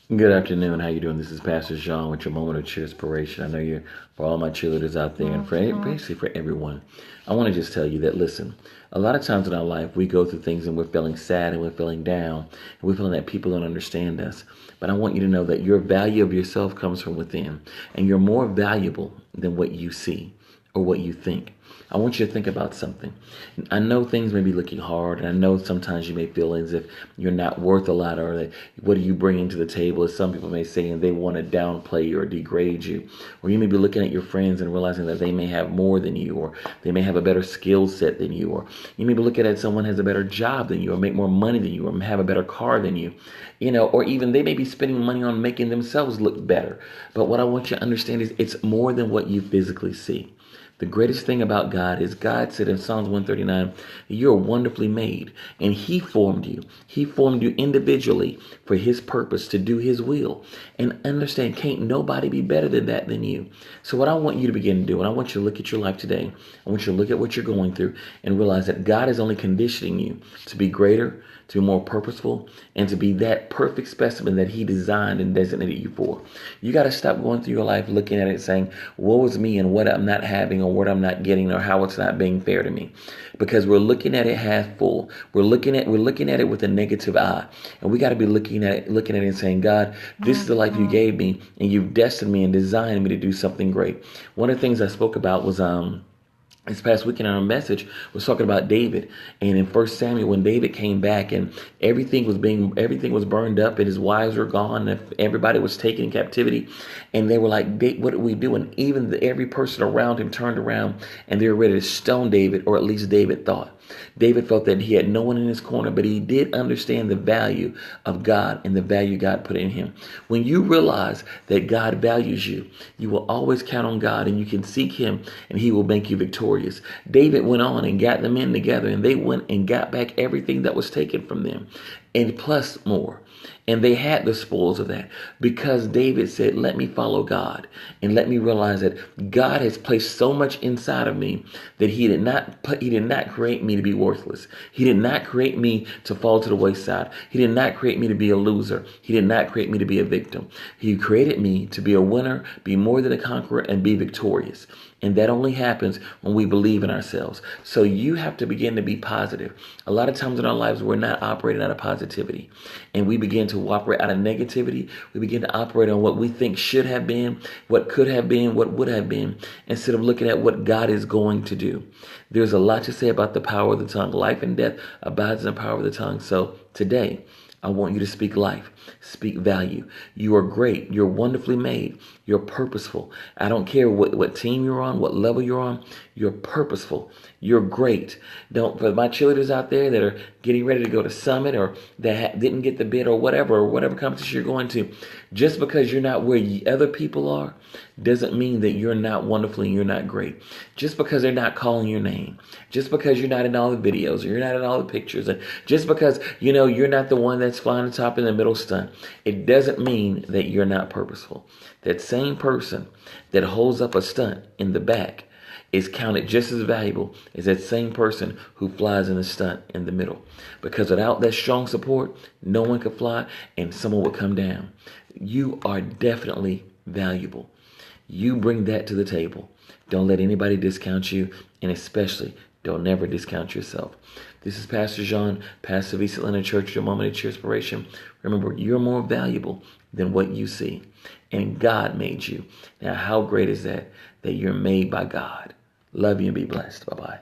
Good afternoon. How you doing? This is Pastor Jean with your moment of cheerspiration. I know you're for all my cheerleaders out there and for basically for everyone. I want to just tell you that listen, a lot of times in our life we go through things and we're feeling sad and we're feeling down and we're feeling that people don't understand us. But I want you to know that your value of yourself comes from within and you're more valuable than what you see or what you think. I want you to think about something. I know things may be looking hard, and I know sometimes you may feel as if you're not worth a lot, or that what are you bringing to the table, as some people may say, and they want to downplay you or degrade you. Or you may be looking at your friends and realizing that they may have more than you, or they may have a better skill set than you, or you may be looking at someone has a better job than you, or make more money than you, or have a better car than you, or even they may be spending money on making themselves look better. But what I want you to understand is it's more than what you physically see. The greatest thing about God is God said in Psalms 139, you're wonderfully made, and He formed you. He formed you individually for His purpose to do His will. And understand, can't nobody be better than that than you. So what I want you to begin to do, and I want you to look at your life today, I want you to look at what you're going through and realize that God is only conditioning you to be greater, to be more purposeful, and to be that perfect specimen that He designed and designated you for. You got to stop going through your life looking at it saying, woe is me and what I'm not having or what I'm not getting or how it's not being fair to me. Because we're looking at it half full. We're looking at it with a negative eye. And we got to be looking at it and saying, God, this is the life you gave me and you've destined me and designed me to do something great. One of the things I spoke about was this past weekend, our message was talking about David, and in First Samuel, when David came back and everything was burned up, and his wives were gone, and everybody was taken in captivity, and they were like, "What do we do?" And even every person around him turned around, and they were ready to stone David, or at least David thought. David felt that he had no one in his corner, but he did understand the value of God and the value God put in him. When you realize that God values you, you will always count on God and you can seek Him and He will make you victorious. David went on and got the men together and they went and got back everything that was taken from them and plus more. And they had the spoils of that because David said, let me follow God and let me realize that God has placed so much inside of me that he did not create me to be worthless. He did not create me to fall to the wayside. He did not create me to be a loser. He did not create me to be a victim. He created me to be a winner, be more than a conqueror, and be victorious. And that only happens when we believe in ourselves. So you have to begin to be positive. A lot of times in our lives, we're not operating out of positivity. And we begin to operate out of negativity. We begin to operate on what we think should have been, what could have been, what would have been, instead of looking at what God is going to do. There's a lot to say about the power of the tongue. Life and death abides in the power of the tongue. So today, I want you to speak life, speak value. You are great. You're wonderfully made. You're purposeful. I don't care what team you're on, what level you're on. You're purposeful. You're great. Don't, for my cheerleaders out there that are getting ready to go to Summit or that didn't get the bid or whatever competition you're going to, just because you're not where other people are, doesn't mean that you're not wonderful and you're not great. Just because they're not calling your name, just because you're not in all the videos or you're not in all the pictures, and just because you're not the one that's flying the top in the middle stunt, it doesn't mean that you're not purposeful. That same person that holds up a stunt in the back is counted just as valuable as that same person who flies in the stunt in the middle. Because without that strong support, no one could fly and someone would come down. You are definitely valuable. You bring that to the table. Don't let anybody discount you, and especially don't never discount yourself. This is Pastor Jean, Pastor of East Atlanta Church, your moment of Cheerspiration. Remember, you're more valuable than what you see, and God made you. Now, how great is that you're made by God? Love you and be blessed. Bye-bye.